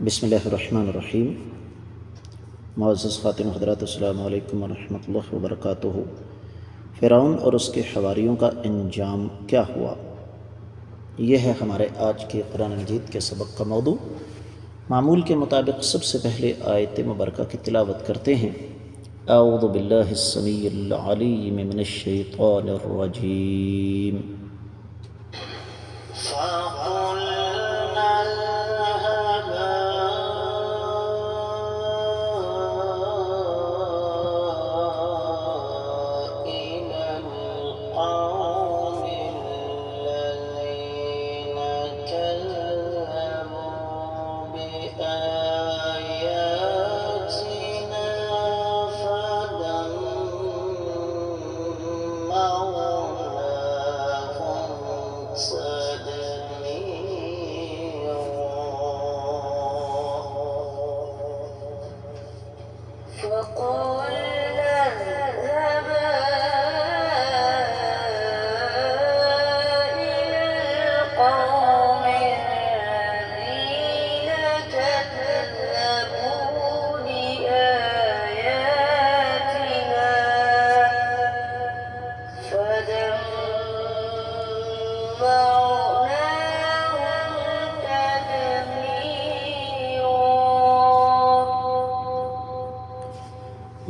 بسم اللہ الرحمن الرحیم۔ معزز خاتون حضرات، السلام علیکم ورحمۃ اللہ وبرکاتہ۔ فرعون اور اس کے حواریوں کا انجام کیا ہوا، یہ ہے ہمارے آج کے قرآن مجید کے سبق کا موضوع۔ معمول کے مطابق سب سے پہلے آیت مبارکہ کی تلاوت کرتے ہیں۔ اعوذ باللہ السمیع العلیم من الشیطان الرجیم۔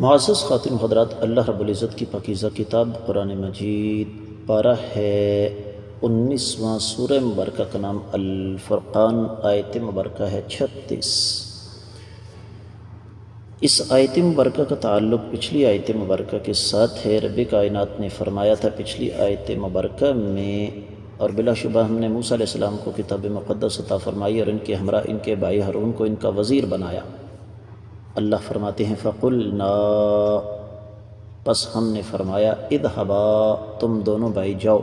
معزز خاتون حضرات، اللہ رب العزت کی پاکیزہ کتاب قرآن مجید پارہ ہے 19واں، سورہ مبارکہ کا نام الفرقان، آیت مبارکہ ہے 36۔ اس آیت مبارکہ کا تعلق پچھلی آیت مبارکہ کے ساتھ ہے۔ رب کائنات نے فرمایا تھا پچھلی آیت مبارکہ میں، اور بلا شبہ ہم نے موسیٰ علیہ السلام کو کتاب مقدس عطا فرمائی اور ان کے ہمراہ ان کے بھائی ہارون کو ان کا وزیر بنایا۔ اللہ فرماتے ہیں فَقُلْنَا، پس ہم نے فرمایا، اذهبا، تم دونوں بھائی جاؤ،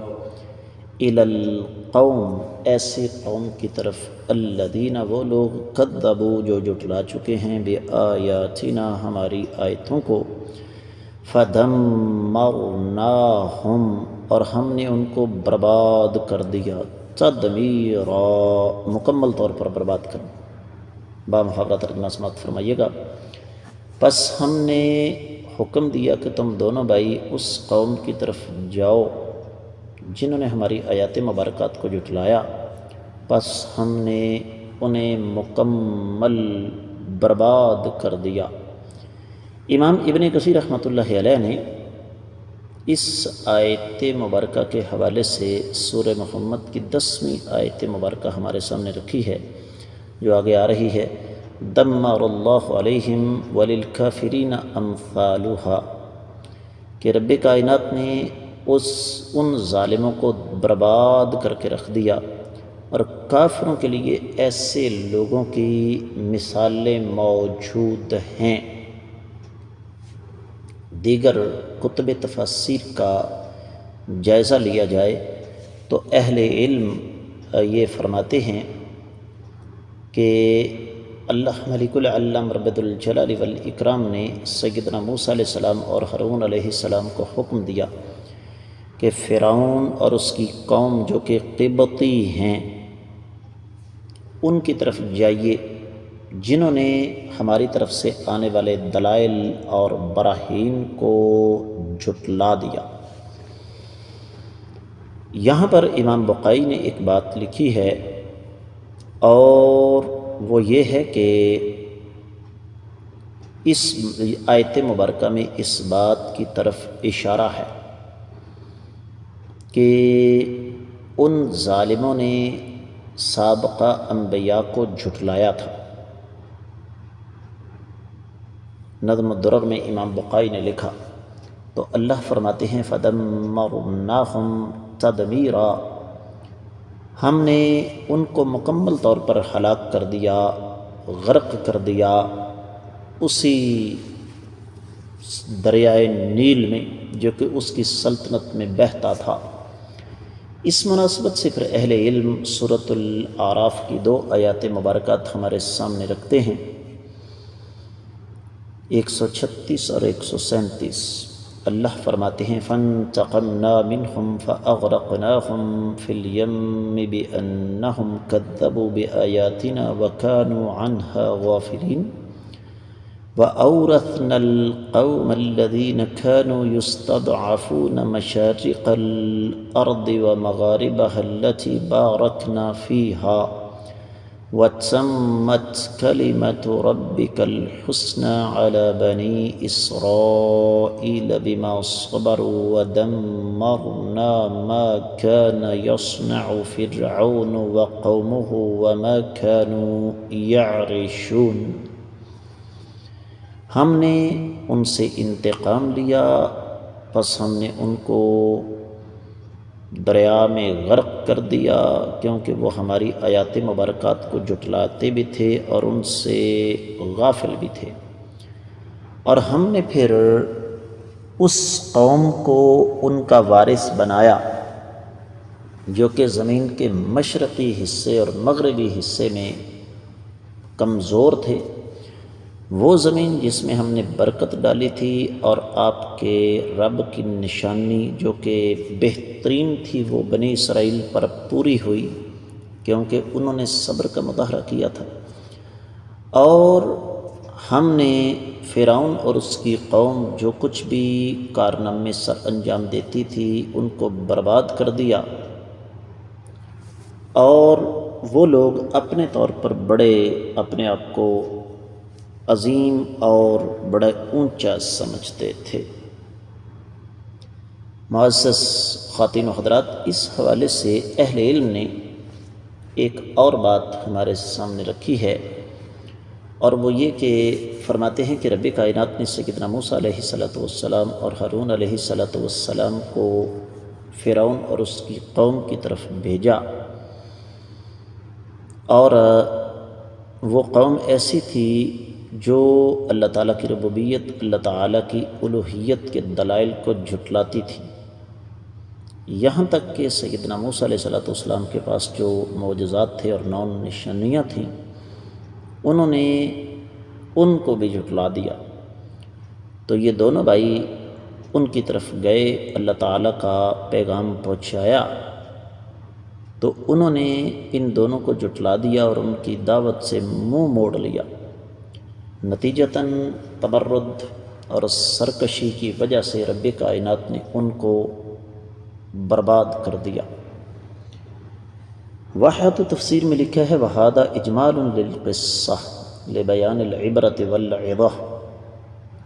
اِلَى الْقَوْمِ، ایسے قوم کی طرف، الَّذِينَ، وہ لوگ، كَذَّبُوا، جو جھٹلا چکے ہیں، بِآيَاتِنَا، ہماری آیتوں کو، فَدَمَّرْنَاهُمْ، اور ہم نے ان کو برباد کر دیا، تدمیرا، مکمل طور پر برباد کر دیا۔ بامحاورہ ترجمہ سماعت فرمائیے گا۔ پس ہم نے حکم دیا کہ تم دونوں بھائی اس قوم کی طرف جاؤ جنہوں نے ہماری آیات مبارکات کو جھٹلایا، پس ہم نے انہیں مکمل برباد کر دیا۔ امام ابن کثیر رحمۃ اللہ علیہ نے اس آیت مبارکہ کے حوالے سے سورہ محمد کی 10ویں آیت مبارکہ ہمارے سامنے رکھی ہے، جو آگے آ رہی ہے، دمر اللہ علیہم وللکافرین امثالها، کہ رب کائنات نے ان ظالموں کو برباد کر کے رکھ دیا، اور کافروں کے لیے ایسے لوگوں کی مثالیں موجود ہیں۔ دیگر کتب تفاسیر کا جائزہ لیا جائے تو اہل علم یہ فرماتے ہیں کہ اللہ ملک العلم رب الجلال والاکرام نے سیدنا موسیٰ علیہ السلام اور ہارون علیہ السلام کو حکم دیا کہ فرعون اور اس کی قوم جو کہ قبطی ہیں ان کی طرف جائیے، جنہوں نے ہماری طرف سے آنے والے دلائل اور براہین کو جھٹلا دیا۔ یہاں پر امام بقائی نے ایک بات لکھی ہے، اور وہ یہ ہے کہ اس آیت مبارکہ میں اس بات کی طرف اشارہ ہے کہ ان ظالموں نے سابقہ انبیاء کو جھٹلایا تھا۔ نظم الدرر میں امام بقائی نے لکھا، تو اللہ فرماتے ہیں فَدَمَّرْنَاهُمْ تَدْمِيرًا، ہم نے ان کو مکمل طور پر ہلاک کر دیا، غرق کر دیا اسی دریائے نیل میں جو کہ اس کی سلطنت میں بہتا تھا۔ اس مناسبت سے پھر اہل علم سورۃ الاعراف کی 2 آیات مبارکات ہمارے سامنے رکھتے ہیں، 136 اور 137۔ اللہ فرماتے ہیں فانتقمنا منہم فاغرقناہم فی الیم بانہم کذبوا بآیاتنا وکانوا عنہا غافلین وأورثنا القوم الذين كانوا يستضعفون مشارق الأرض ومغاربها التي باركنا فيها وتمت كلمة ربك الحسنى على بني إسرائيل بما صبروا ودمرنا ما كان يصنع فرعون وقومه وما كانوا يعرشون۔ ہم نے ان سے انتقام لیا، پس ہم نے ان کو دریا میں غرق کر دیا، کیونکہ وہ ہماری آیات مبارکات کو جھٹلاتے بھی تھے اور ان سے غافل بھی تھے۔ اور ہم نے پھر اس قوم کو ان کا وارث بنایا جو کہ زمین کے مشرقی حصے اور مغربی حصے میں کمزور تھے۔ وہ زمین جس میں ہم نے برکت ڈالی تھی اور آپ کے رب کی نشانی جو کہ بہترین تھی وہ بنی اسرائیل پر پوری ہوئی، کیونکہ انہوں نے صبر کا مظاہرہ کیا تھا۔ اور ہم نے فرعون اور اس کی قوم جو کچھ بھی کارنامے سر انجام دیتی تھی ان کو برباد کر دیا، اور وہ لوگ اپنے طور پر بڑے اپنے آپ کو عظیم اور بڑا اونچا سمجھتے تھے۔ معزز خواتین و حضرات، اس حوالے سے اہل علم نے ایک اور بات ہمارے سامنے رکھی ہے، اور وہ یہ کہ فرماتے ہیں کہ رب کائنات نے سیدنا موسیٰ علیہ السلام اور ہارون علیہ السلام کو فرعون اور اس کی قوم کی طرف بھیجا، اور وہ قوم ایسی تھی جو اللہ تعالیٰ کی ربوبیت، اللہ تعالیٰ کی الوہیت کے دلائل کو جھٹلاتی تھی، یہاں تک کہ سیدنا موسیٰ علیہ السلام کے پاس جو معجزات تھے اور 9 نشانیاں تھیں انہوں نے ان کو بھی جھٹلا دیا۔ تو یہ دونوں بھائی ان کی طرف گئے، اللہ تعالیٰ کا پیغام پہنچایا، تو انہوں نے ان دونوں کو جھٹلا دیا اور ان کی دعوت سے منہ موڑ لیا۔ نتیجتاً تمرد اور سرکشی کی وجہ سے رب کائنات نے ان کو برباد کر دیا۔ واحد تفسیر میں لکھا ہے وَهَذَا إِجْمَالٌ لِلْقِصَّةِ لِبَيَانِ الْعِبْرَةِ وَالْعِظَةِ،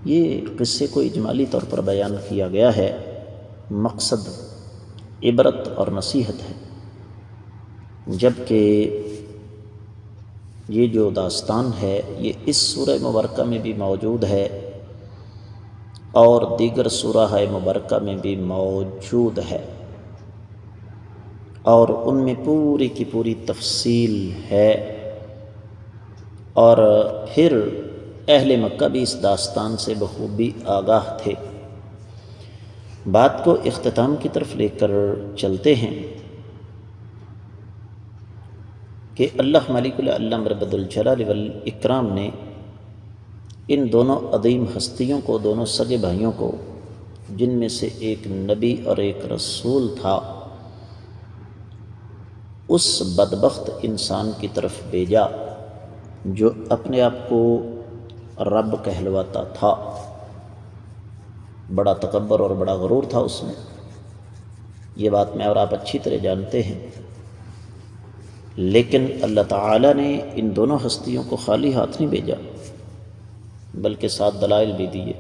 یہ قصے کو اجمالی طور پر بیان کیا گیا ہے، مقصد عبرت اور نصیحت ہے، جبکہ یہ جو داستان ہے یہ اس سورہ مبارکہ میں بھی موجود ہے اور دیگر سورہ مبارکہ میں بھی موجود ہے، اور ان میں پوری کی پوری تفصیل ہے، اور پھر اہل مکہ بھی اس داستان سے بخوبی آگاہ تھے۔ بات کو اختتام کی طرف لے کر چلتے ہیں کہ اللہ مالک العلم رب الجلال والاکرام نے ان دونوں عظیم ہستیوں کو، دونوں سگے بھائیوں کو، جن میں سے ایک نبی اور ایک رسول تھا، اس بدبخت انسان کی طرف بھیجا جو اپنے آپ کو رب کہلواتا تھا۔ بڑا تکبر اور بڑا غرور تھا اس میں، یہ بات میں اور آپ اچھی طرح جانتے ہیں، لیکن اللہ تعالیٰ نے ان دونوں ہستیوں کو خالی ہاتھ نہیں بھیجا، بلکہ 7 دلائل بھی دیے،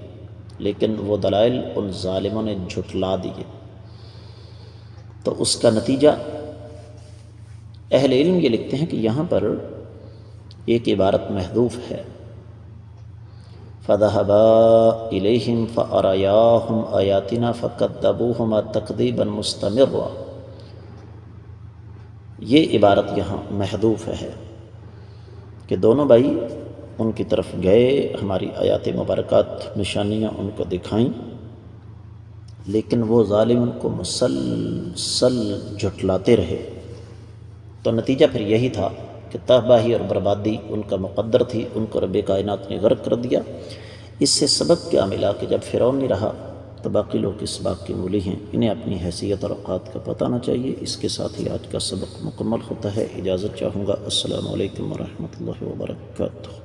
لیکن وہ دلائل ان ظالموں نے جھٹلا دیے۔ تو اس کا نتیجہ اہل علم یہ لکھتے ہیں کہ یہاں پر ایک عبارت محذوف ہے، فَذَهَبَا إِلَيْهِمْ فَأَرَيَاهُمْ آيَاتِنَا فَكَذَّبُوهُمَا تَكْذِيبًا مُسْتَمِرًّا، یہ عبارت یہاں محذوف ہے کہ دونوں بھائی ان کی طرف گئے، ہماری آیات مبارکات نشانیاں ان کو دکھائیں، لیکن وہ ظالم ان کو مسلسل جھٹلاتے رہے۔ تو نتیجہ پھر یہی تھا کہ تباہی اور بربادی ان کا مقدر تھی، ان کو رب کائنات نے غرق کر دیا۔ اس سے سبق کیا ملا کہ جب فرعون نہیں رہا تو باقی لوگ اس بات کے مولی ہیں، انہیں اپنی حیثیت اور اوقات کا پتہ نہ چاہیے۔ اس کے ساتھ ہی آج کا سبق مکمل ہوتا ہے، اجازت چاہوں گا۔ السلام علیکم ورحمۃ اللہ وبرکاتہ۔